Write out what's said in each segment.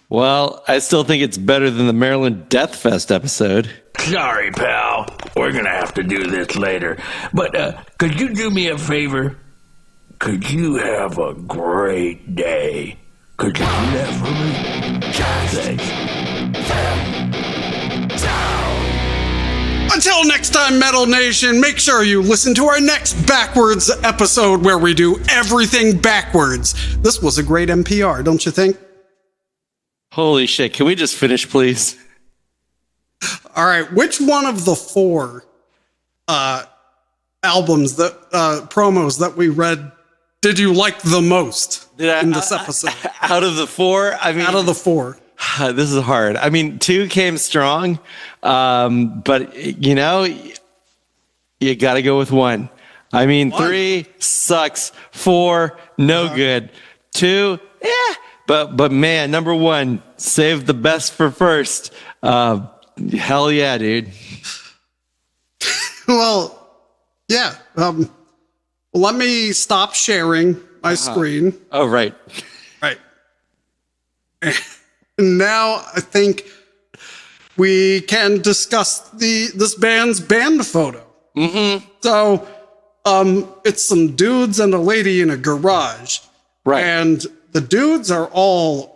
Well, I still think it's better than the Maryland Death Fest episode. Sorry, pal. We're gonna have to do this later. But could you do me a favor? Could you have a great day? Could you do that for me? Thanks. Until next time, Metal Nation, make sure you listen to our next Backwards episode where we do everything backwards. This was a great NPR, don't you think? Holy shit. Can we just finish, please? All right. Which one of the 4 albums that promos that we read did you like the most in this episode? Out of the 4? I mean, out of the 4. This is hard. I mean, 2 came strong, but you know, you got to go with 1. I mean, 3 sucks. 4, no good. 2, yeah. But man, number 1, save the best for first. Hell yeah, dude. Well, yeah. Let me stop sharing my screen. Oh, right. Right. And now I think we can discuss this band's band photo. Mm-hmm. So, it's some dudes and a lady in a garage. Right. And the dudes are all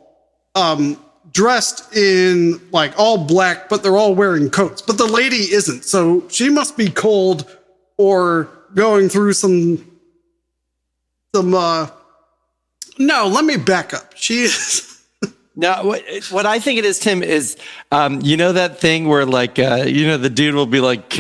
dressed in like all black, but they're all wearing coats. But the lady isn't. So she must be cold or going through some no, let me back up. She is. Now, what I think it is, Tim, is you know that thing where like the dude will be like,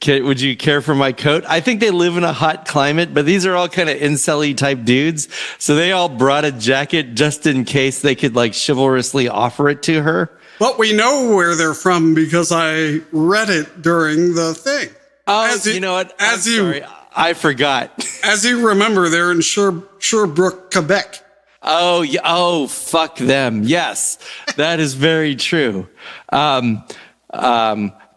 would you care for my coat? I think they live in a hot climate, but these are all kind of incel-y type dudes, so they all brought a jacket just in case they could like chivalrously offer it to her. But we know where they're from because I read it during the thing. Oh, you know what? Sorry, I forgot. As you remember, they're in Sherbrooke, Quebec. Oh, yeah. Oh, fuck them. Yes, that is very true.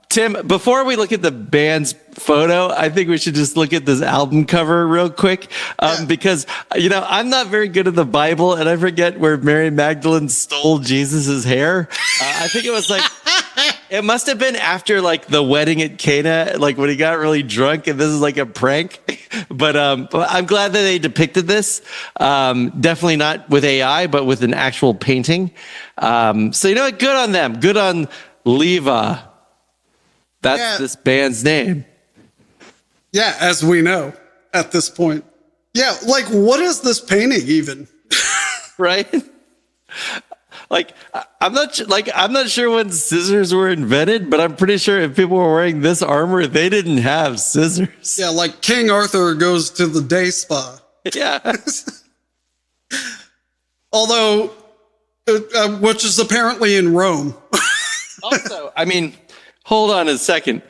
Tim, before we look at the band's photo, I think we should just look at this album cover real quick. Because, I'm not very good at the Bible and I forget where Mary Magdalene stole Jesus's hair. I think it was like, it must have been after like the wedding at Cana, like when he got really drunk and this is like a prank. But I'm glad that they depicted this. Definitely not with AI, but with an actual painting. So you know what? Good on them. Good on LIVA. That's this band's name. Yeah, as we know at this point. Yeah, like what is this painting even? Right? Like I'm not sure when scissors were invented, but I'm pretty sure if people were wearing this armor, they didn't have scissors. Yeah, like King Arthur goes to the day spa. Yeah. Although, which is apparently in Rome. Also, I mean, hold on a second.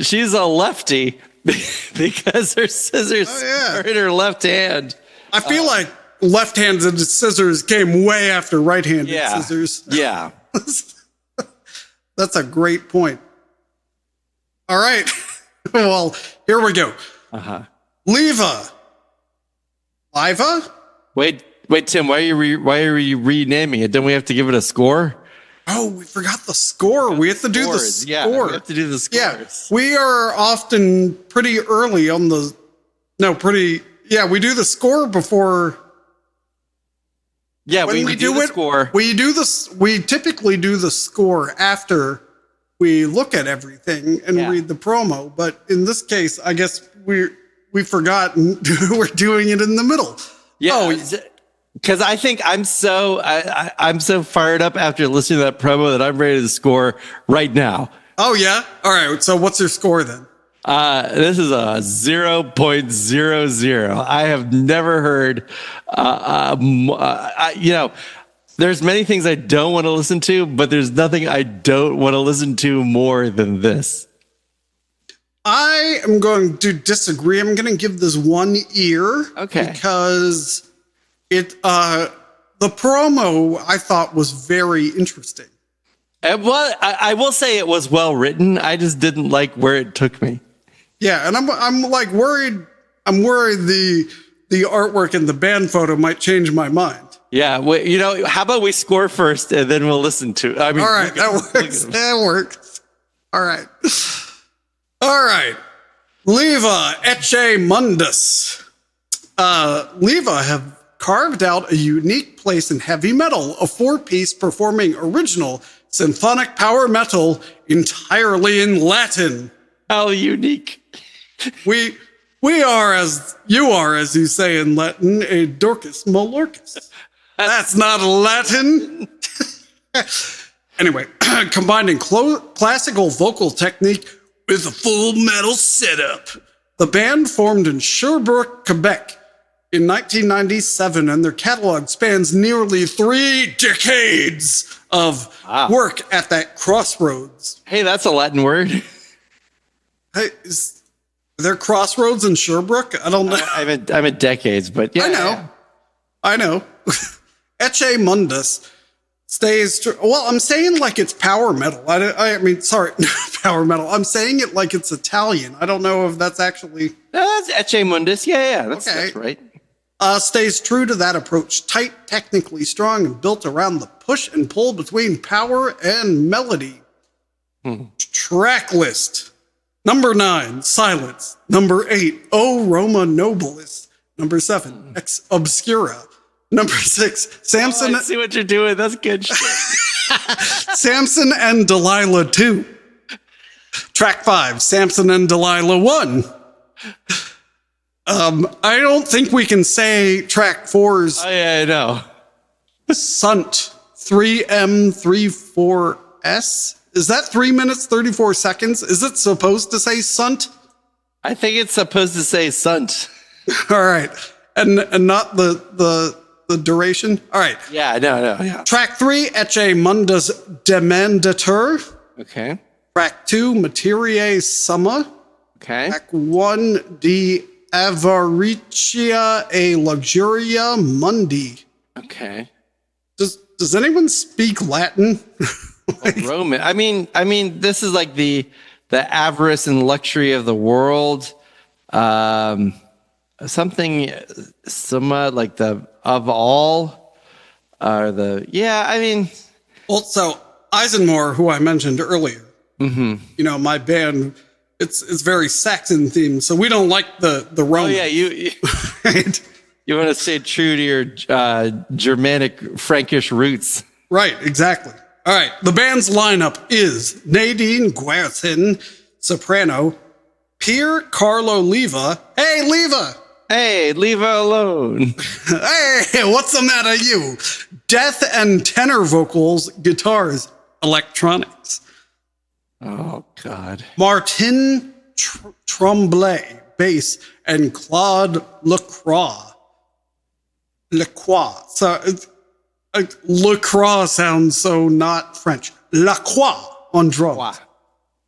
She's a lefty because her scissors are in her left hand. I feel like left-handed scissors came way after right-handed scissors. Yeah. That's a great point. All right. Well, here we go. LIVA. Wait, Tim, why are you renaming it? Don't we have to give it a score? Oh, we forgot the score. We have to do the score. Yeah, we have to do the scores. Yeah, we are often pretty early on the... we do the score before... Yeah, we do the score. We typically do the score after we look at everything and read the promo. But in this case, I guess we forgot and we're doing it in the middle. Yeah. Because I think I'm so fired up after listening to that promo that I'm ready to score right now. Oh yeah. All right. So what's your score then? This is a 0.00. I have never heard, there's many things I don't want to listen to, but there's nothing I don't want to listen to more than this. I am going to disagree. I'm going to give this 1 ear. Okay. Because the promo I thought was very interesting. Well, I will say it was well written. I just didn't like where it took me. Yeah, and I'm worried the artwork and the band photo might change my mind. Yeah, how about we score first and then we'll listen to it. I mean, All right, that works. That works. All right. All right. LIVA Ecce Mundus. LIVA have carved out a unique place in heavy metal, a 4-piece performing original symphonic power metal entirely in Latin. How unique. We are, as you say in Latin, a Dorcas Molorcus. That's not Latin. Anyway, combining classical vocal technique with a full metal setup. The band formed in Sherbrooke, Quebec in 1997, and their catalog spans nearly 3 decades of work at that crossroads. Hey, that's a Latin word. Hey, is there crossroads in Sherbrooke? I don't know. I meant decades, but yeah. I know. Ecce Mundus stays. Well, I'm saying like it's power metal. I mean, sorry, power metal. I'm saying it like it's Italian. I don't know if that's actually. That's Ecce Mundus. Yeah, that's right. Stays true to that approach. Tight, technically strong, and built around the push and pull between power and melody. Track list. Number 9, Silence. Number 8, O Roma Nobilis. Number 7, Ex Obscura. Number 6, Samson. I see what you're doing. That's good shit. Samson and Delilah 2. Track 5, Samson and Delilah 1. I don't think we can say track 4's. Oh, yeah, I know. Sunt 3M34S. Is that 3 minutes, 34 seconds? Is it supposed to say sunt? I think it's supposed to say sunt. All right. And not the duration? All right. Yeah, no. Yeah. Track 3, Ecce Mundus Demandatur. Okay. Track 2, Materie Summa. Okay. Track 1, De Avaricia e Luxuria Mundi. Okay. Does anyone speak Latin? Roman. I mean, this is like the avarice and luxury of the world. Something somewhat like the of all, or the I mean. Well, so Eisenmore, who I mentioned earlier, my band, it's very Saxon themed, so we don't like the Roman. Oh yeah, you right? You want to stay true to your Germanic Frankish roots. Right, exactly. All right, the band's lineup is Nadine Guertin, soprano, Pier Carlo Liva. Hey, Liva! Hey, leave her alone. Hey, what's the matter, you? Death and tenor vocals, guitars, electronics. Oh, God. Martin Tremblay, bass, and Claude Lacroix. So Lacroix sounds so not French. Lacroix on drums.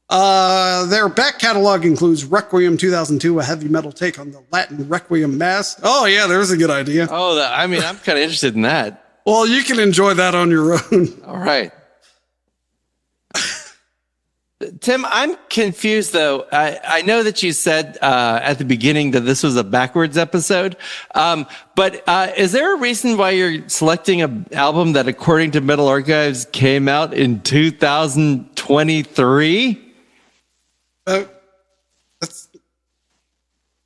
Their back catalog includes Requiem 2002, a heavy metal take on the Latin Requiem Mass. Oh, yeah, there's a good idea. Oh, I'm kind of interested in that. Well, you can enjoy that on your own. All right. Tim, I'm confused, though. I know that you said at the beginning that this was a backwards episode, but is there a reason why you're selecting an album that, according to Metal Archives, came out in 2023?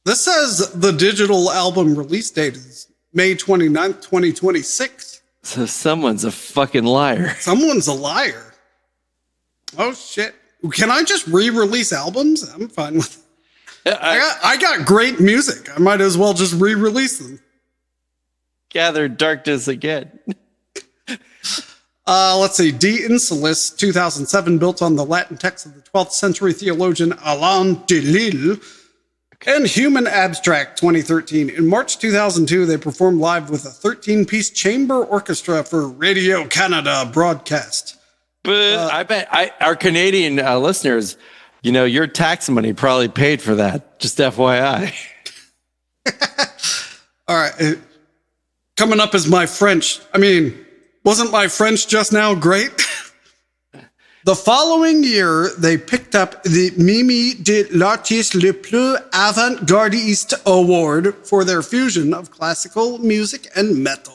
This says the digital album release date is May 29th, 2026. So someone's a fucking liar. Someone's a liar. Oh, shit. Can I just re-release albums? I'm fine with it. I got great music. I might as well just re-release them. Gather darkness again. Let's see. De Insulis, 2007, built on the Latin text of the 12th century theologian Alain de Lille. And Human Abstract, 2013. In March 2002, they performed live with a 13-piece chamber orchestra for Radio Canada broadcast. But I bet our Canadian listeners, your tax money probably paid for that. Just FYI. All right. Coming up is my French. I mean, wasn't my French just now great? The following year, they picked up the Mimi de l'Artiste le plus avant-gardiste award for their fusion of classical music and metal.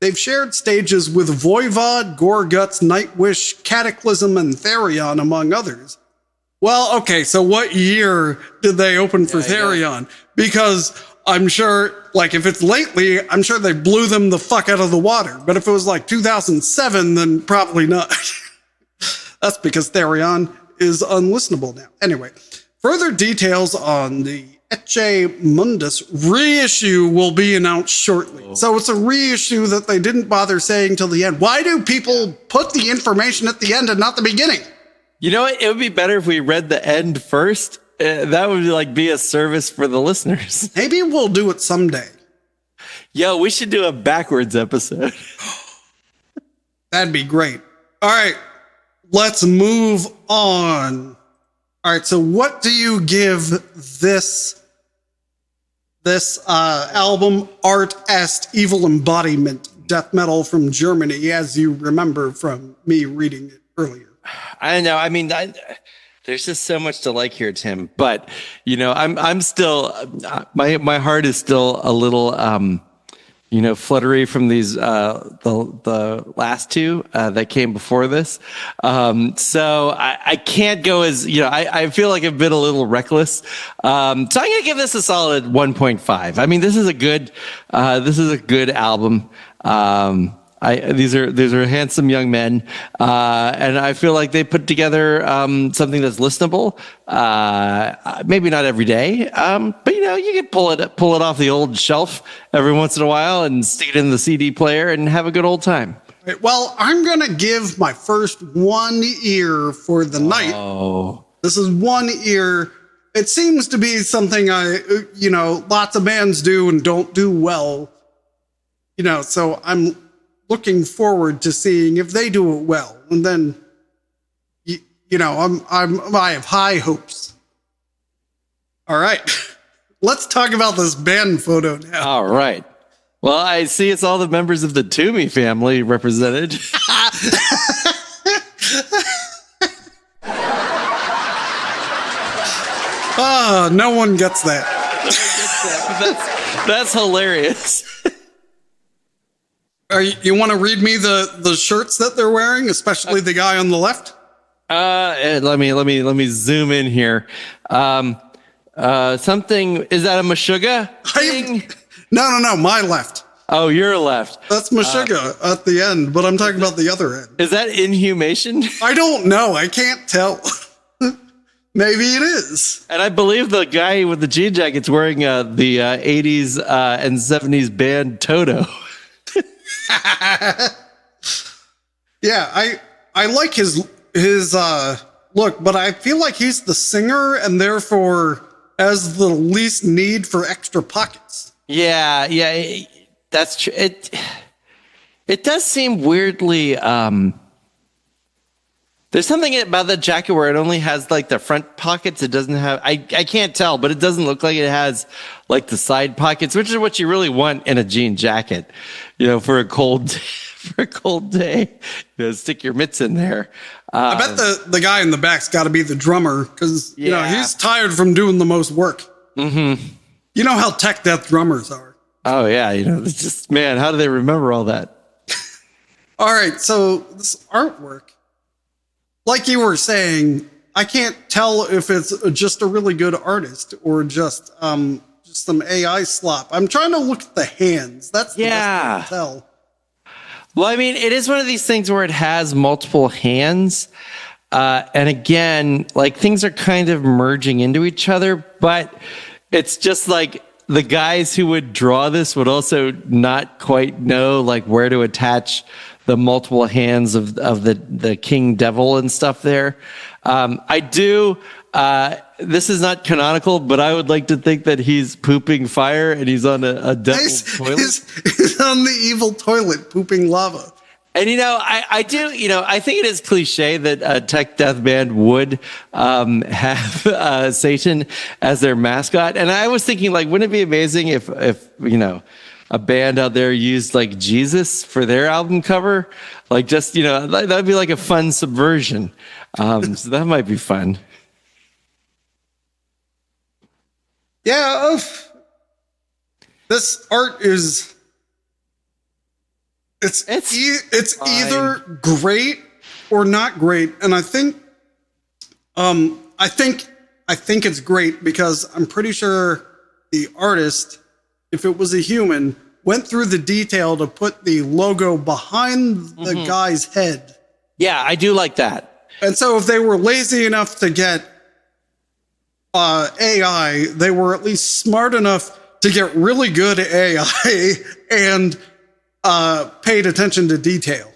They've shared stages with Voivod, Goreguts, Nightwish, Cataclysm, and Therion, among others. Well, okay, so what year did they open for Therion? Because I'm sure, like, if it's lately, I'm sure they blew them the fuck out of the water. But if it was like 2007, then probably not. That's because Therion is unlistenable now. Anyway, further details on the Ecce Mundus reissue will be announced shortly. So it's a reissue that they didn't bother saying till the end. Why do people put the information at the end and not the beginning? You know what? It would be better if we read the end first. That would like be a service for the listeners. Maybe we'll do it someday. Yo, we should do a backwards episode. That'd be great. All right, let's move on. All right, so what do you give this album, Art Est, Evil Embodiment, death metal from Germany, as you remember from me reading it earlier? I don't know. I mean, there's just so much to like here, Tim. But you know, I'm still my heart is still a little fluttery from these the last two that came before this. So I can't go as I feel like I've been a little reckless. So I'm gonna give this a solid 1.5. I mean, this is a good album. These are handsome young men, and I feel like they put together something that's listenable. Maybe not every day, but you can pull it off the old shelf every once in a while and stick it in the CD player and have a good old time. Right, well, I'm gonna give my first 1 ear for the night. Oh, this is 1 ear. It seems to be something lots of bands do and don't do well. So I'm looking forward to seeing if they do it well, and then I have high hopes. All right, let's talk about this band photo now. All right. Well, I see it's all the members of the Toomey family represented. No one gets that. That's hilarious. You want to read me the shirts that they're wearing, especially the guy on the left? Let me zoom in here. Something, is that a Meshuggah thing? No, my left. Oh, your left. That's Meshuggah at the end, but I'm talking about the other end. Is that Inhumation? I don't know. I can't tell. Maybe it is. And I believe the guy with the jean jacket's wearing the 80s and 70s band Toto. Yeah, I like his look, but I feel like he's the singer and therefore has the least need for extra pockets. Yeah, that's true. It does seem weirdly. There's something about the jacket where it only has like the front pockets. It doesn't have. I can't tell, but it doesn't look like it has like the side pockets, which is what you really want in a jean jacket. For a cold day. Stick your mitts in there. I bet the guy in the back's got to be the drummer because he's tired from doing the most work. Mm-hmm. You know how tech death drummers are. Oh yeah, it's just, man, how do they remember all that? All right, so this artwork, like you were saying, I can't tell if it's just a really good artist or just some AI slop. I'm trying to look at the hands. That's the best way to tell. Well, I mean, it is one of these things where it has multiple hands. And again, like things are kind of merging into each other, but it's just like the guys who would draw this would also not quite know like where to attach the multiple hands of the King Devil and stuff there. I do. This is not canonical, but I would like to think that he's pooping fire and he's on a devil toilet. He's on the evil toilet pooping lava. And I do. I think it is cliche that a tech death band would have Satan as their mascot. And I was thinking, like, wouldn't it be amazing if a band out there used like Jesus for their album cover? Like, just that'd be like a fun subversion. So that might be fun. Yeah, this art is It's fine. either great or not great, and I think it's great because I'm pretty sure the artist, if it was a human, went through the detail to put the logo behind the guy's head. Yeah, I do like that. And so if they were lazy enough to get AI, they were at least smart enough to get really good AI and paid attention to detail.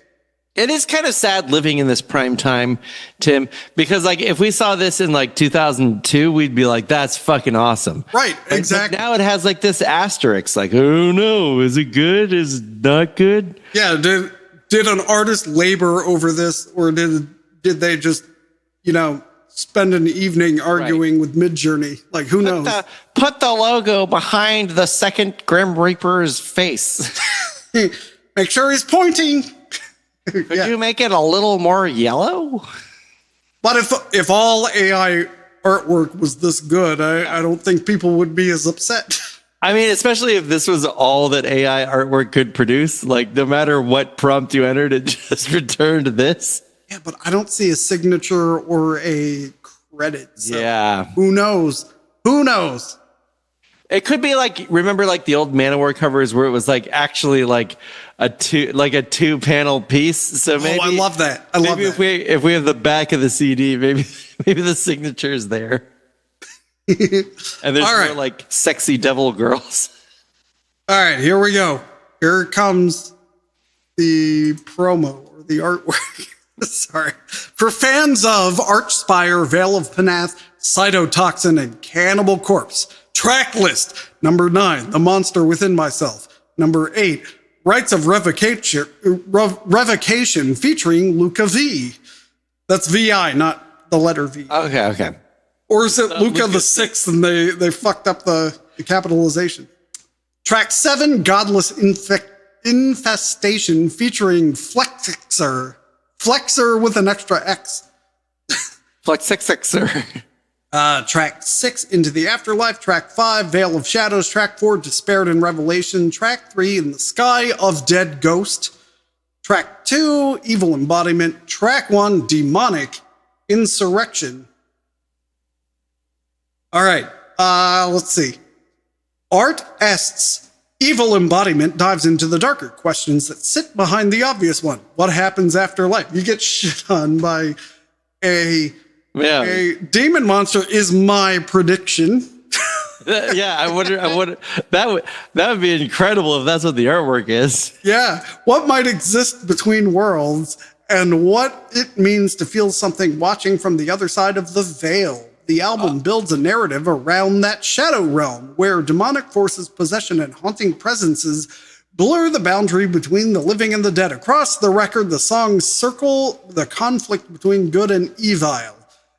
It is kind of sad living in this prime time, Tim, because like if we saw this in like 2002, we'd be like, that's fucking awesome. Right, exactly. But now it has like this asterisk, like, oh no, is it good? Is it not good? Yeah, did an artist labor over this, or did they just, spend an evening arguing with Midjourney? Like, who knows? Put the logo behind the second Grim Reaper's face. Make sure he's pointing. Could you make it a little more yellow? But if all AI artwork was this good, I don't think people would be as upset. I mean, especially if this was all that AI artwork could produce, like no matter what prompt you entered, it just returned this. Yeah, but I don't see a signature or a credit. So yeah. Who knows? Who knows? It could be like, remember like the old Manowar covers where it was like actually like a two panel piece. So maybe I love that. I love that. If we have the back of the CD, maybe the signature is there. And there's more like sexy devil girls. All right, here we go. Here comes the promo or the artwork. Sorry. For fans of Archspire, Veil of Panath, Cytotoxin, and Cannibal Corpse. Track list. Number 9, The Monster Within Myself. Number 8, Rites of Revocation featuring Luca V. That's VI, not the letter V. Okay. Or is it Luca the Sixth and they fucked up the capitalization? Track 7, Godless Infestation featuring Flexer. Flexer with an extra X. Flexer. Track 6, Into the Afterlife. Track 5, Veil of Shadows. Track 4, Despaired in Revelation. Track 3, In the Sky of Dead Ghost. Track 2, Evil Embodiment. Track 1, Demonic Insurrection. All right, let's see. Art Est's Evil Embodiment dives into the darker questions that sit behind the obvious one. What happens after life? You get shit on by a demon monster is my prediction. Yeah, I wonder that would be incredible if that's what the artwork is. Yeah. What might exist between worlds and what it means to feel something watching from the other side of the veil. The album builds a narrative around that shadow realm where demonic forces, possession, and haunting presences blur the boundary between the living and the dead. Across the record, the songs circle the conflict between good and evil.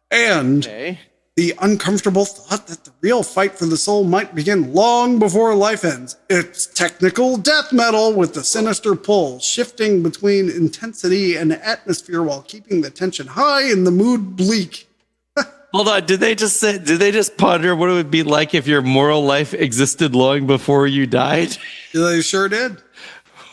And the uncomfortable thought that the real fight for the soul might begin long before life ends. It's technical death metal with the sinister pull, shifting between intensity and atmosphere while keeping the tension high and the mood bleak. Hold on, did they just ponder what it would be like if your moral life existed long before you died? They sure did.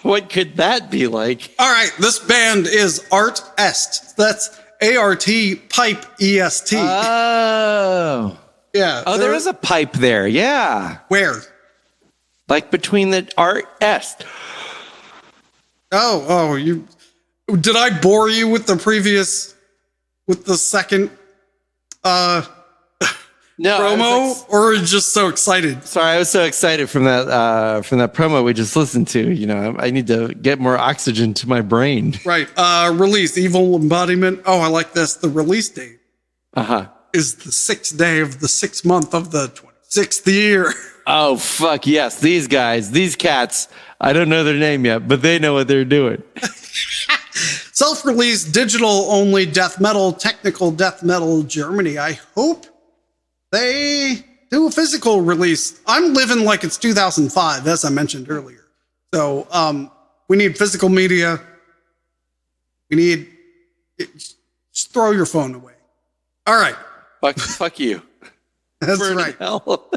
What could that be like? All right, this band is Art Est. That's A-R-T pipe E-S-T. Oh. Yeah. Oh, there is a pipe there, yeah. Where? Like between the Art Est. Oh, did I bore you with the second promo, or are you just so excited? Sorry, I was so excited from that promo we just listened to. I need to get more oxygen to my brain. Right. Release Evil Embodiment. Oh, I like this. The release date is the 6th day of the 6th month of the 26th year. Oh, fuck yes. These guys, these cats, I don't know their name yet, but they know what they're doing. Self-released, digital-only death metal, technical death metal, Germany. I hope they do a physical release. I'm living like it's 2005, as I mentioned earlier. So we need physical media. Just throw your phone away. All right. Fuck you. That's Burn right. Hell.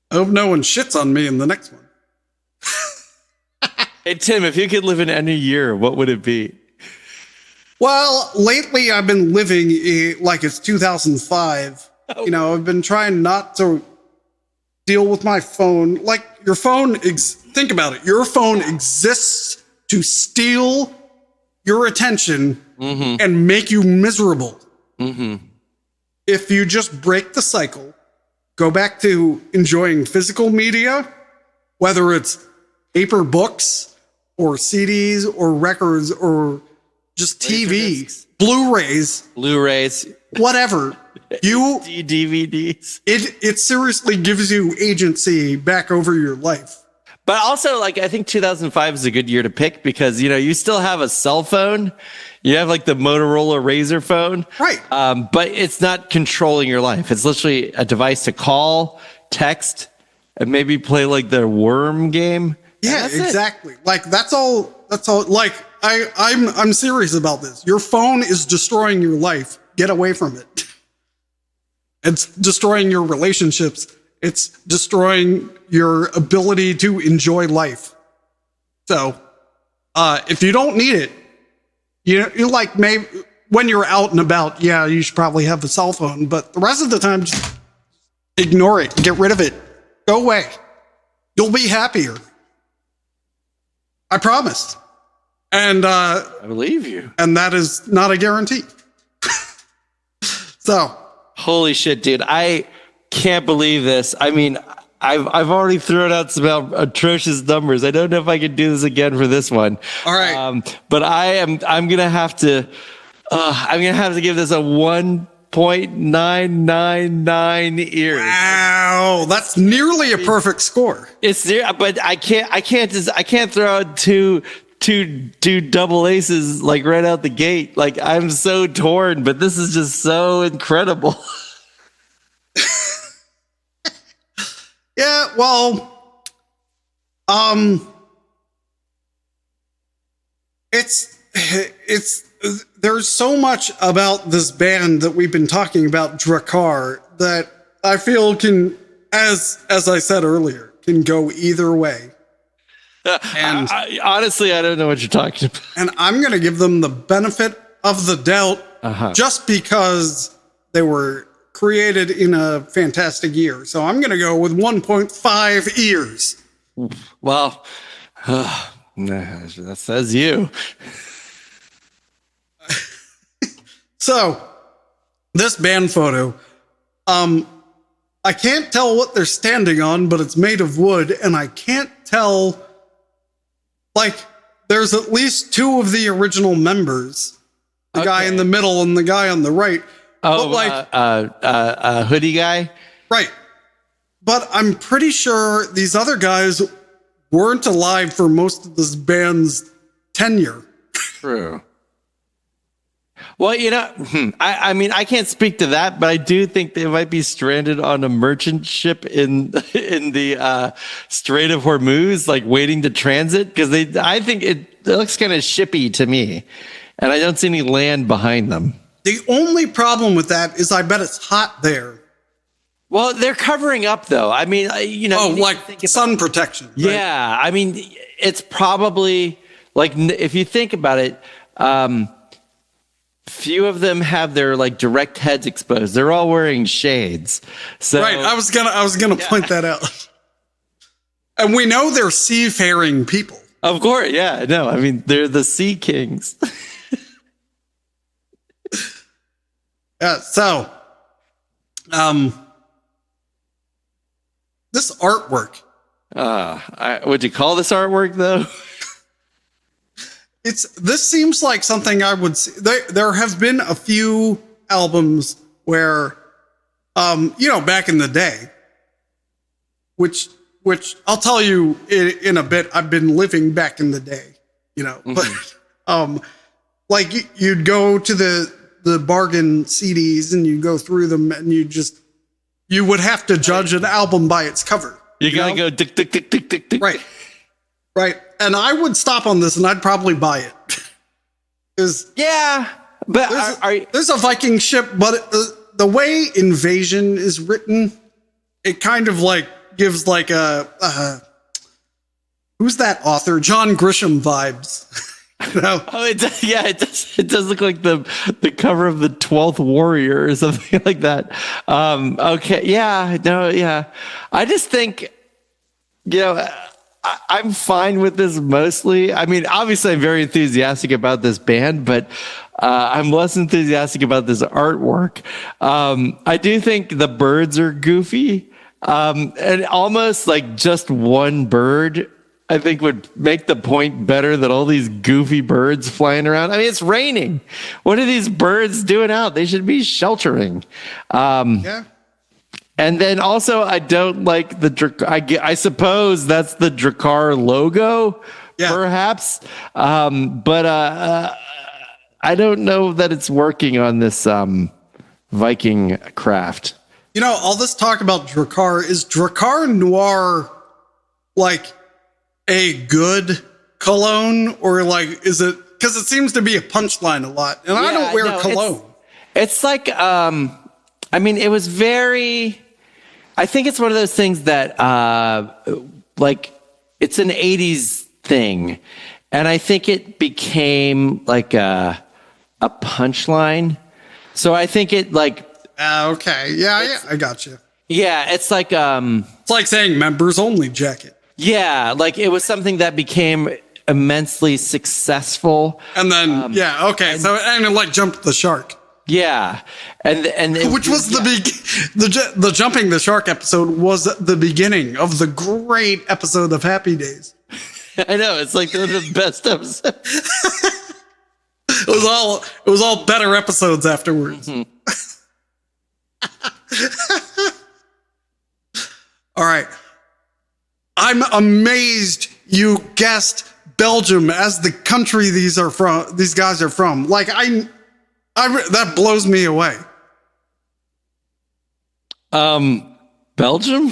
I hope no one shits on me in the next one. Hey, Tim, if you could live in any year, what would it be? Well, lately I've been living like it's 2005. You know, I've been trying not to deal with my phone. Like your phone, think about it. Your phone exists to steal your attention and make you miserable. If you just break the cycle, go back to enjoying physical media, whether it's paper books or CDs or records or just TV, Blu-rays, whatever. You DVDs. It seriously gives you agency back over your life. But also, like, I think 2005 is a good year to pick because, you know, you still have a cell phone. You have like the Motorola Razr phone. Right. But it's not controlling your life. It's literally a device to call, text, and maybe play like the worm game. Yeah, exactly. Like that's all. Like I'm serious about this. Your phone is destroying your life. Get away from it. It's destroying your relationships. It's destroying your ability to enjoy life. So, if you don't need it, you like maybe when you're out and about, yeah, you should probably have a cell phone. But the rest of the time, just ignore it. Get rid of it. Go away. You'll be happier. I promise. And I believe you. And that is not a guarantee. So, holy shit, dude! I can't believe this. I mean, I've already thrown out some atrocious numbers. I don't know if I can do this again for this one. All right, but I'm gonna have to give this a 1.999 ears. Wow, that's nearly a perfect score. It's there, but I can't throw out two double aces like right out the gate. Like I'm so torn, but this is just so incredible. Yeah, well, it's there's so much about this band that we've been talking about, DRAKKAR, that I feel can, as I said earlier, can go either way. And honestly, I don't know what you're talking about. And I'm going to give them the benefit of the doubt just because they were created in a fantastic year. So I'm going to go with 1.5 ears. Well, that says you. So this band photo, I can't tell what they're standing on, but it's made of wood, and I can't tell. Like, there's at least two of the original members, the guy in the middle and the guy on the right. Oh, like hoodie guy, right? But I'm pretty sure these other guys weren't alive for most of this band's tenure. True. Well, you know, I mean, I can't speak to that, but I do think they might be stranded on a merchant ship in the Strait of Hormuz, like waiting to transit, because I think it looks kind of shippy to me, and I don't see any land behind them. The only problem with that is I bet it's hot there. Well, they're covering up, though. I mean, you know, like sun protection. Right? Yeah, I mean, it's probably like if you think about it. Few of them have their like direct heads exposed. They're all wearing shades. So right, I was gonna point that out. And we know they're seafaring people. Of course, yeah. No, I mean they're the sea kings. So, this artwork. Would you call this artwork though? This seems like something I would see. There have been a few albums where, you know, back in the day, which I'll tell you in a bit. I've been living back in the day, you know, but like you'd go to the bargain CDs and you go through them and you would have to judge an album by its cover. You gotta go tick tick tick tick tick tick. Right. Right. And I would stop on this and I'd probably buy it. Yeah. But there's a Viking ship, but the way Invasion is written, it kind of like gives like Who's that author? John Grisham vibes. You know? Oh, it does, yeah, it does. It does look like the cover of the 12th Warrior or something like that. Okay, yeah, no, yeah. I just think, you know, I'm fine with this mostly. I mean, obviously, I'm very enthusiastic about this band, but I'm less enthusiastic about this artwork. I do think the birds are goofy, and almost like just one bird, I think, would make the point better than all these goofy birds flying around. I mean, it's raining. What are these birds doing out? They should be sheltering. Yeah. And then also, I don't like I suppose that's the DRAKKAR logo, perhaps. But I don't know that it's working on this Viking craft. You know, all this talk about DRAKKAR, is DRAKKAR Noir like a good cologne, or like, is it, because it seems to be a punchline a lot, and I don't wear cologne. It's like, I mean, it was very, I think it's one of those things that, like, it's an 80s thing. And I think it became like a punchline. So I think it like, okay. Yeah, I got you. Yeah, it's like, it's like saying members only jacket. Yeah, like it was something that became immensely successful. And then, so it like jumped the shark. Yeah, and which was the jumping the shark episode was the beginning of the great episode of Happy Days. I know, it's like the best episode. It was all better episodes afterwards. Mm-hmm. All right. I'm amazed you guessed Belgium as the country these guys are from. Like that blows me away. Belgium?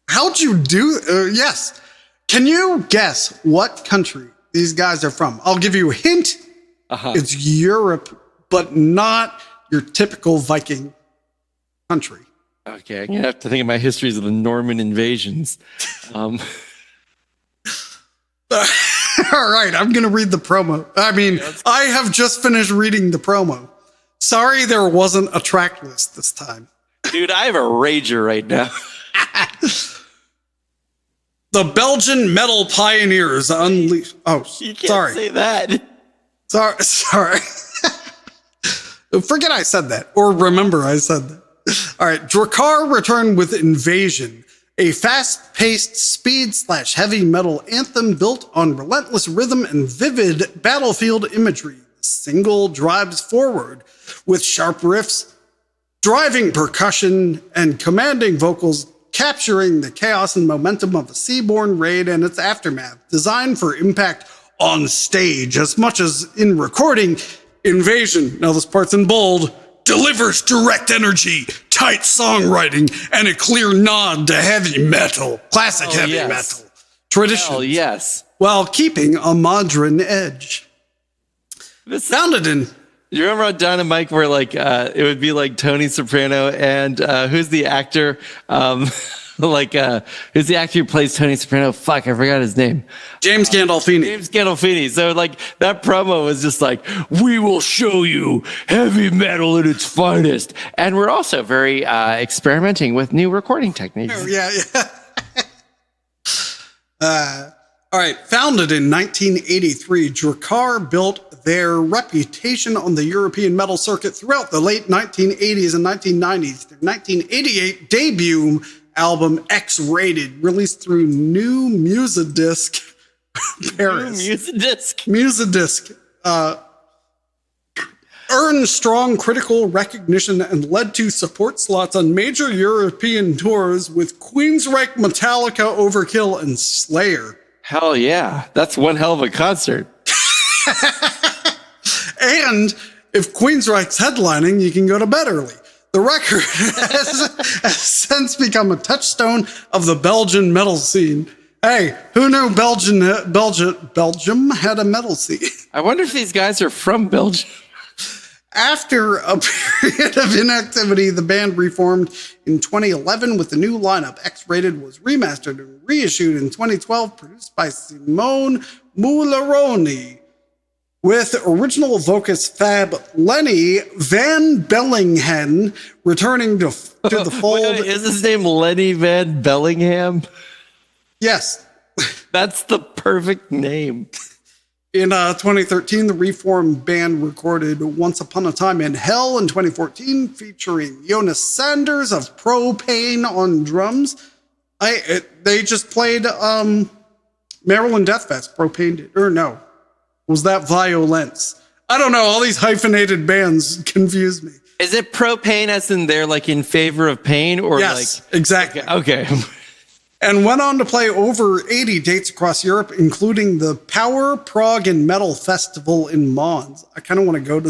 How'd you do? Yes. Can you guess what country these guys are from? I'll give you a hint. It's Europe, but not your typical Viking country. Okay, I'm gonna have to think of my histories of the Norman invasions. All right, I'm gonna read the promo. I mean, I have just finished reading the promo. Sorry, there wasn't a track list this time. Dude, I have a rager right now. The Belgian metal pioneers unleashed. Oh, you can't say that. Sorry. Forget I said that, or remember I said that. All right, DRAKKAR returned with Invasion, a fast-paced speed/heavy metal anthem built on relentless rhythm and vivid battlefield imagery. The single drives forward with sharp riffs, driving percussion, and commanding vocals, capturing the chaos and momentum of a seaborne raid and its aftermath. Designed for impact on stage as much as in recording, Invasion, now this part's in bold, delivers direct energy, tight songwriting, and a clear nod to heavy metal, classic heavy metal tradition. Yes, while keeping a modern edge. Founded in. You remember on Don and Mike where like it would be like Tony Soprano and who's the actor? Who's the actor who plays Tony Soprano? Fuck, I forgot his name. James Gandolfini. James Gandolfini. So like that promo was just like, we will show you heavy metal at its finest. And we're also very experimenting with new recording techniques. Oh, yeah. All right. Founded in 1983, DRAKKAR built their reputation on the European metal circuit throughout the late 1980s and 1990s. Their 1988 debut album X-Rated, released through New Musadisc Paris. Musadisc. Earned strong critical recognition and led to support slots on major European tours with Queensryche, Metallica, Overkill, and Slayer. Hell yeah. That's one hell of a concert. And if Queensryche's headlining, you can go to bed early. The record has since become a touchstone of the Belgian metal scene. Hey, who knew Belgium had a metal scene? I wonder if these guys are from Belgium. After a period of inactivity, the band reformed in 2011 with the new lineup. X-Rated was remastered and reissued in 2012, produced by Simone Mularoni, with original vocalist Fab Lenny Van Bellingham returning to the fold. Wait, is his name Lenny Van Bellingham? Yes. That's the perfect name. In 2013, the reformed band recorded Once Upon a Time in Hell in 2014, featuring Jonas Sanders of Propane on drums. They just played Maryland Death Fest. Propane did, or no, was that Violence? I don't know. All these hyphenated bands confuse me. Is it propane as in they're like in favor of pain, or yes, exactly. Okay. And went on to play over 80 dates across Europe, including the Power, Prog, and Metal Festival in Mons. I kind of want to go to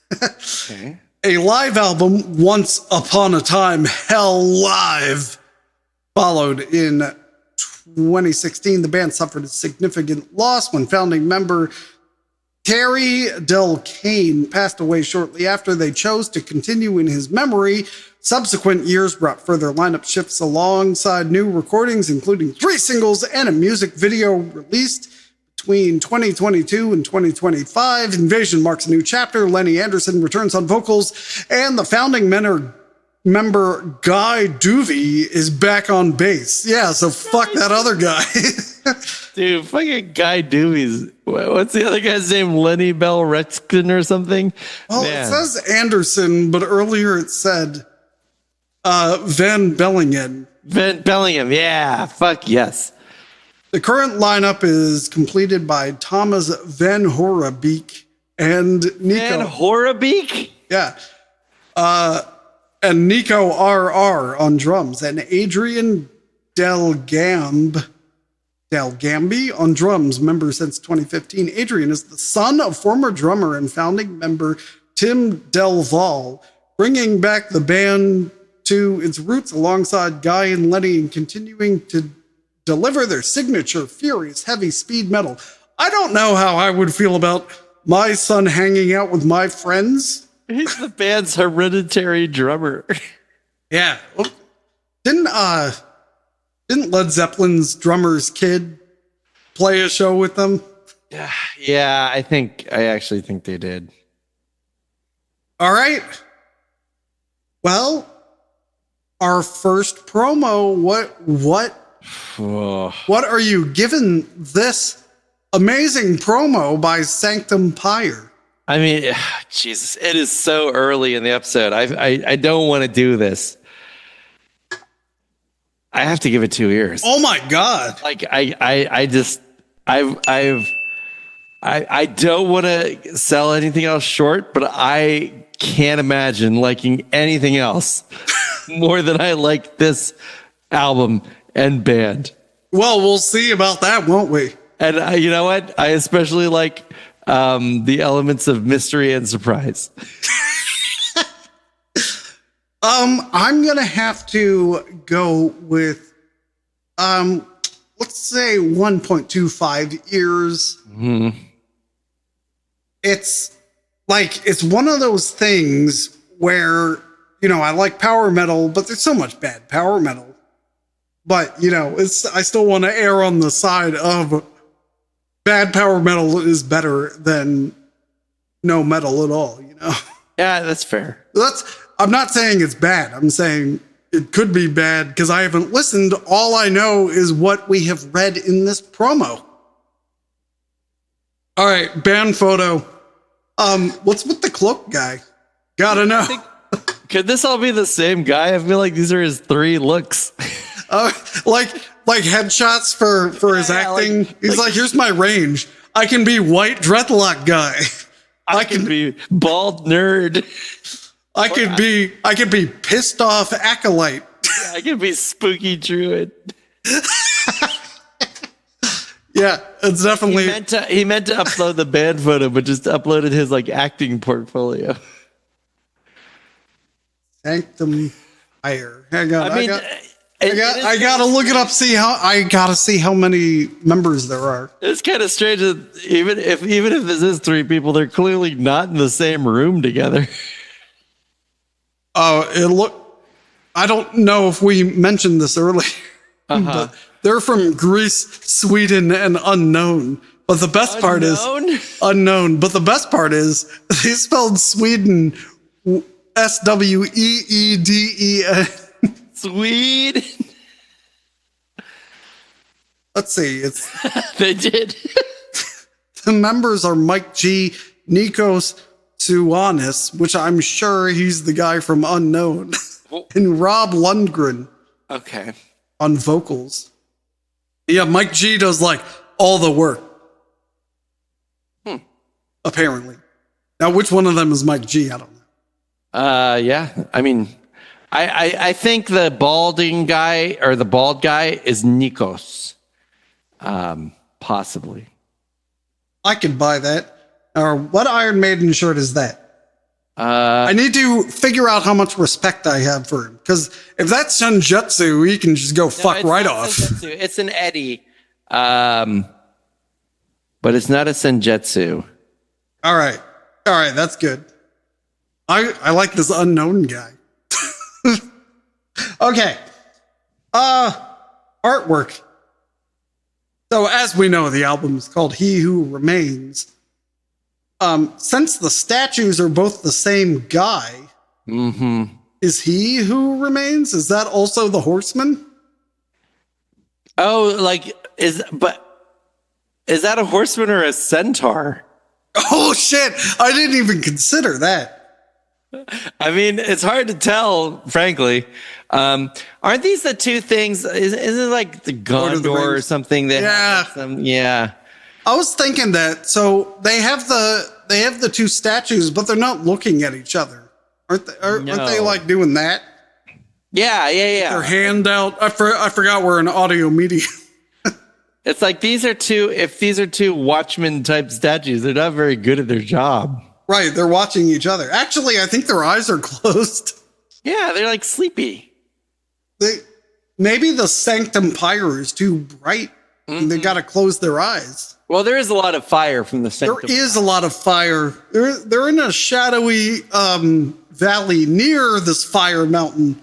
that. Okay. A live album, Once Upon a Time, Hell Live, followed in 2016. The band suffered a significant loss when founding member Terry Del Cane passed away shortly after. They chose to continue in his memory. Subsequent years brought further lineup shifts alongside new recordings, including 3 singles and a music video released between 2022 and 2025. Invasion marks a new chapter. Lenny Anderson returns on vocals, and the founding member Guy Duvey is back on bass. Yeah, so fuck that other guy. Dude, fucking Guy Doobies. What's the other guy's name? Lenny Bell Rexton or something? Well, man. It says Anderson, but earlier it said Van Bellingham. Van Bellingham, yeah. Fuck yes. The current lineup is completed by Thomas Van Horebeek and Nico. Van Horebeek? Yeah. And Nico RR on drums, and Adrian Delgambi on drums, member since 2015. Adrian is the son of former drummer and founding member Tim Delval, bringing back the band to its roots alongside Guy and Lenny and continuing to deliver their signature furious heavy speed metal. I don't know how I would feel about my son hanging out with my friends. He's the band's hereditary drummer. Yeah. Well, didn't Led Zeppelin's drummer's kid play a show with them? Yeah, I actually think they did. All right. Well, our first promo, what are you giving this amazing promo by Sanctum PYRE? I mean, Jesus, it is so early in the episode. I don't want to do this. I have to give it 2 ears. Oh my God. Like I don't want to sell anything else short, but I can't imagine liking anything else more than I like this album and band. Well, we'll see about that, won't we? And you know what? I especially like the elements of mystery and surprise. I'm gonna have to go with let's say 1.25 ears. Mm-hmm. It's one of those things where, you know, I like power metal, but there's so much bad power metal. But, you know, I still want to err on the side of bad power metal is better than no metal at all, you know? Yeah, that's fair. I'm not saying it's bad. I'm saying it could be bad because I haven't listened. All I know is what we have read in this promo. All right, band photo. What's with the cloak guy? Gotta know. Could this all be the same guy? I feel like these are his 3 looks. Like headshots for his acting. He's like, here's my range. I can be white dreadlock guy. I can be bald nerd. I could be pissed off acolyte. Yeah, I could be spooky druid. Yeah, it's definitely. He meant to upload the band photo, but just uploaded his acting portfolio. Sanctum PYRE. Hang on. I gotta look it up. I gotta see how many members there are. It's kind of strange that even if this is 3 people, they're clearly not in the same room together. Oh, I don't know if we mentioned this earlier, but they're from Greece, Sweden, and unknown. But the best part is unknown. But the best part is they spelled Sweden Sweeden. Sweden. Let's see. They did. The members are Mike G, Nikos Suanis, which I'm sure he's the guy from Unknown, and Rob Lundgren. Okay. On vocals. Yeah, Mike G does like all the work. Apparently. Now, which one of them is Mike G? I don't know. Yeah. I mean, I think the balding guy or the bald guy is Nikos. Possibly. I could buy that. Or what Iron Maiden shirt is that? I need to figure out how much respect I have for him. Because if that's Senjutsu, he can just go fuck right off. Senjutsu. It's an Eddie. But it's not a Senjutsu. All right. That's good. I like this unknown guy. Okay. Artwork. So as we know, the album is called He Who Remains. Since the statues are both the same guy, is He Who Remains? Is that also the Horseman? Oh, is that a horseman or a centaur? Oh shit! I didn't even consider that. I mean, it's hard to tell, frankly. Aren't these the two things? Isn't it like the Gondor or something? Yeah. I was thinking that. So they have the 2 statues, but they're not looking at each other, aren't they? Aren't they like doing that? Yeah. Their hand out. I forgot we're in audio media. It's like if these are two Watchmen type statues, they're not very good at their job. Right, they're watching each other. Actually, I think their eyes are closed. Yeah, they're like sleepy. Maybe the Sanctum PYRE is too bright, and they got to close their eyes. Well, there is a lot of fire from the Sanctum. There is a lot of fire. They're in a shadowy valley near this fire mountain.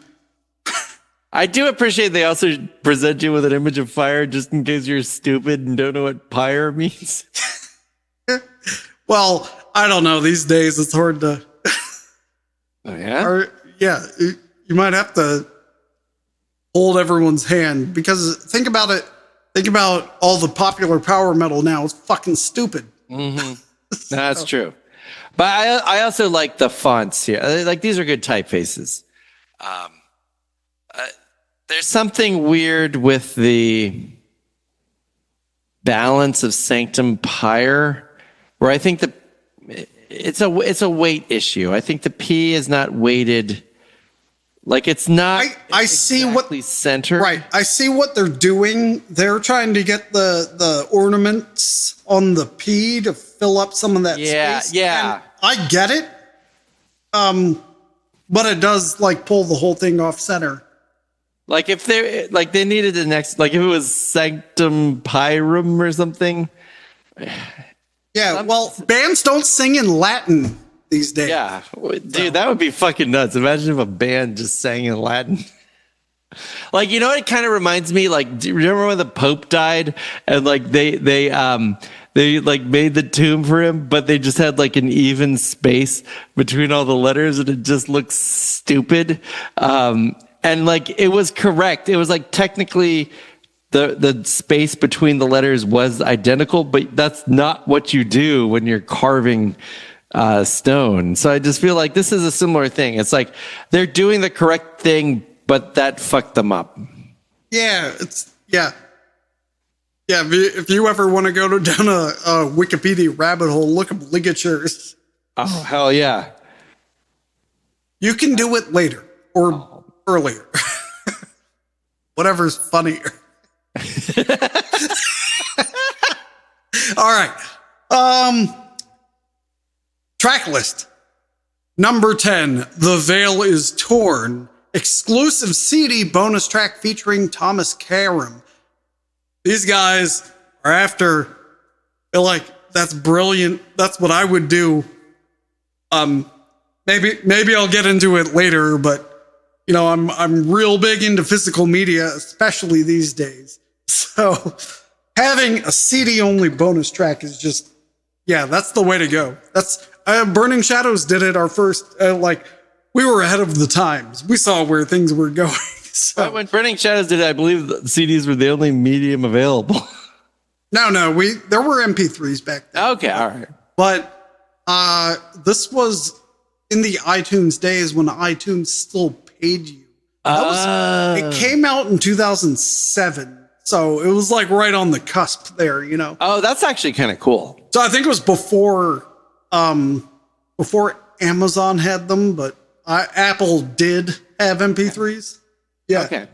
I do appreciate they also present you with an image of fire just in case you're stupid and don't know what pyre means. Well, I don't know. These days, it's hard to. Oh, yeah? You might have to hold everyone's hand because think about it. Think about all the popular power metal now. It's fucking stupid. That's true. But I also like the fonts here. Like, these are good typefaces. There's something weird with the balance of Sanctum PYRE, where I think it's a weight issue. I think the P is not weighted. Like, it's not. I see exactly centered. Right. I see what they're doing. They're trying to get the ornaments on the P to fill up some of that space. Yeah. And I get it. But it does like pull the whole thing off center. Like, if they needed the next, like if it was Sanctum Pyrum or something. Yeah, well, bands don't sing in Latin these days. Yeah, dude, that would be fucking nuts. Imagine if a band just sang in Latin. Like, you know what it kind of reminds me? Like, do you remember when the Pope died and like they like made the tomb for him, but they just had like an even space between all the letters and it just looks stupid. And like, it was correct. It was like technically the space between the letters was identical, but that's not what you do when you're carving stone. So I just feel like this is a similar thing. It's like they're doing the correct thing, but that fucked them up. Yeah, yeah. If you ever want to go down a Wikipedia rabbit hole, look up ligatures. Oh, hell yeah. You can do it later or earlier. Whatever's funnier. All right. Track list. Number 10, The Veil is Torn. exclusive CD bonus track featuring Thomas Karam. These guys are after, they're like, that's brilliant. That's what I would do. Maybe I'll get into it later, but you know, I'm real big into physical media, especially these days. So having a CD only bonus track is just, yeah, that's the way to go. That's Burning Shadows did it our first, we were ahead of the times. We saw where things were going. So when Burning Shadows did it, I believe the CDs were the only medium available. No, there were MP3s back then. Okay, all right. But this was in the iTunes days when iTunes still paid you. It came out in 2007, so it was like right on the cusp there, you know. Oh, that's actually kind of cool. So I think it was before Amazon had them, but Apple did have MP3s. Yeah. Okay.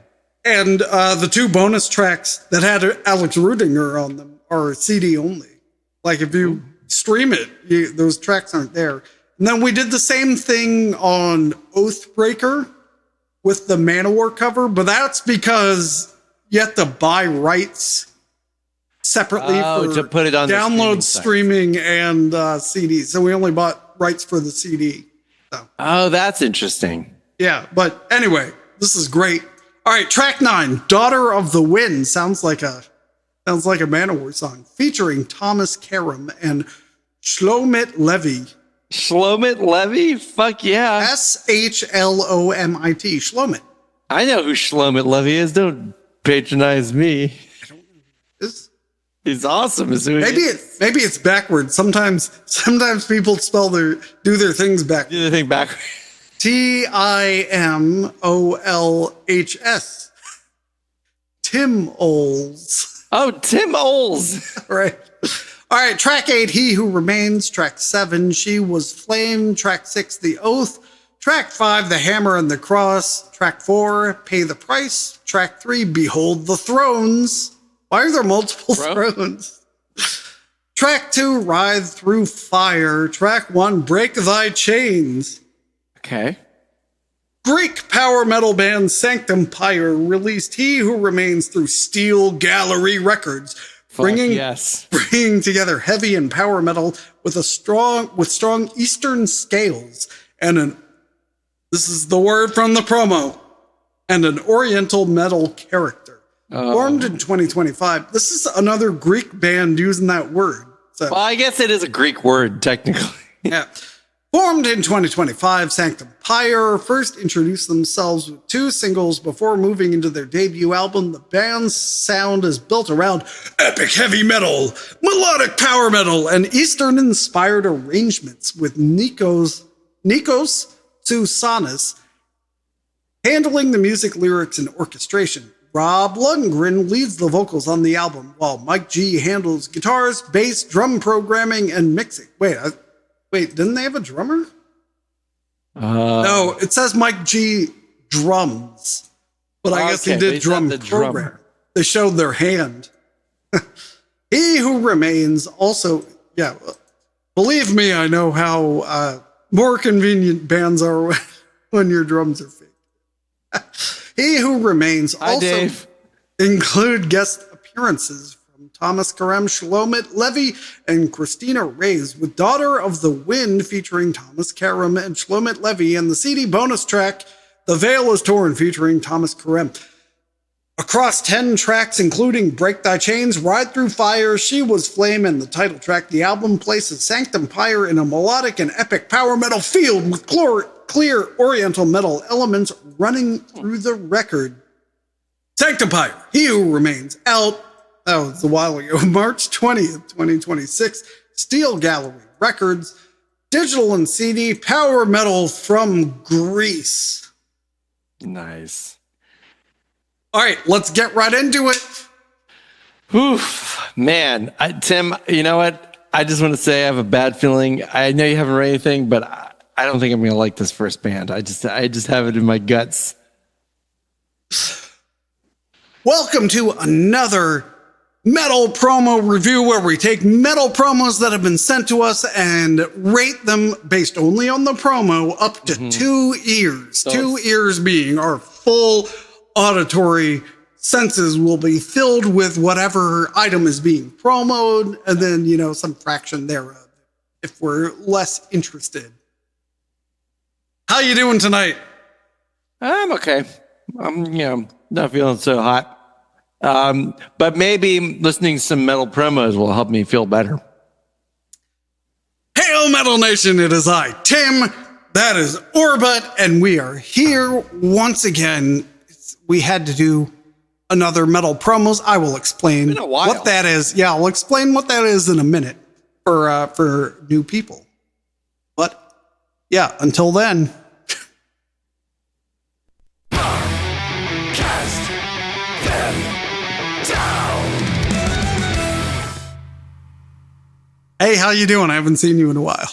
And the two bonus tracks that had Alex Rudinger on them are CD only. Like if you stream it, those tracks aren't there. And then we did the same thing on Oathbreaker with the Manowar cover, but that's because you have to buy rights separately for to put it on download, streaming, and CDs. So we only bought rights for the CD. So. Oh, that's interesting. Yeah, but anyway, this is great. All right, track 9, Daughter of the Wind, sounds like a Manowar song, featuring Thomas Karam and Shlomit Levy. Shlomit Levy? Fuck yeah. Shlomit. Shlomit. I know who Shlomit Levy is. Don't patronize me. I don't know. He's awesome. Maybe it's backwards. Sometimes people do their things backwards. Do the thing backwards. Timolhs. Tim Oles. Oh, Tim Oles. Right. All right, track 8, He Who Remains. Track 7, She Was Flame. Track 6, The Oath. Track 5, The Hammer and the Cross. Track 4, Pay the Price. Track 3, Behold the Thrones. Why are there multiple thrones? Track 2, Ride Through Fire. Track 1, Break Thy Chains. Okay. Greek power metal band Sanctum PYRE released He Who Remains through Steel Gallery Records, bringing together heavy and power metal with strong Eastern scales and this is the word from the promo, and an Oriental metal character. Formed in 2025. This is another Greek band using that word. So, well, I guess it is a Greek word, technically. Yeah. Formed in 2025, Sanctum PYRE first introduced themselves with 2 singles before moving into their debut album. The band's sound is built around epic heavy metal, melodic power metal, and Eastern-inspired arrangements with Nikos Sousanis handling the music, lyrics, and orchestration. Rob Lundgren leads the vocals on the album, while Mike G handles guitars, bass, drum programming, and mixing. Wait, didn't they have a drummer? No, it says Mike G drums, but I guess he did drum program. They showed their hand. He Who Remains also, believe me, I know how more convenient bands are when your drums are fake. He Who Remains also include guest appearances from Thomas Karam, Shlomit Levy, and Christina Reyes, with Daughter of the Wind featuring Thomas Karam and Shlomit Levy, and the CD bonus track, The Veil is Torn, featuring Thomas Karam. Across 10 tracks, including Break Thy Chains, Ride Through Fire, She Was Flame, and the title track, the album places Sanctum PYRE in a melodic and epic power metal field with clear Oriental metal elements running through the record. Sanctum PYRE, He Who Remains, out, that was a while ago, March 20th, 2026, Steel Gallery Records, digital and CD, power metal from Greece. Nice. All right, let's get right into it. Oof, man. Tim, you know what? I just want to say I have a bad feeling. I know you haven't read anything, but I don't think I'm going to like this first band. I just have it in my guts. Welcome to another metal promo review, where we take metal promos that have been sent to us and rate them based only on the promo up to 2 ears. 2 ears being our full auditory senses will be filled with whatever item is being promoted, and then, you know, some fraction thereof if we're less interested. How you doing tonight? I'm okay. I'm, not feeling so hot. But maybe listening to some metal promos will help me feel better. Hail Metal Nation, it is I, Tim, that is Orbit, and we are here once again. We had to do another metal promos. I will explain It's been a while. what that is. Yeah, I'll explain what that is in a minute for new people. But yeah, until then. Cast them down. Hey, how you doing? I haven't seen you in a while.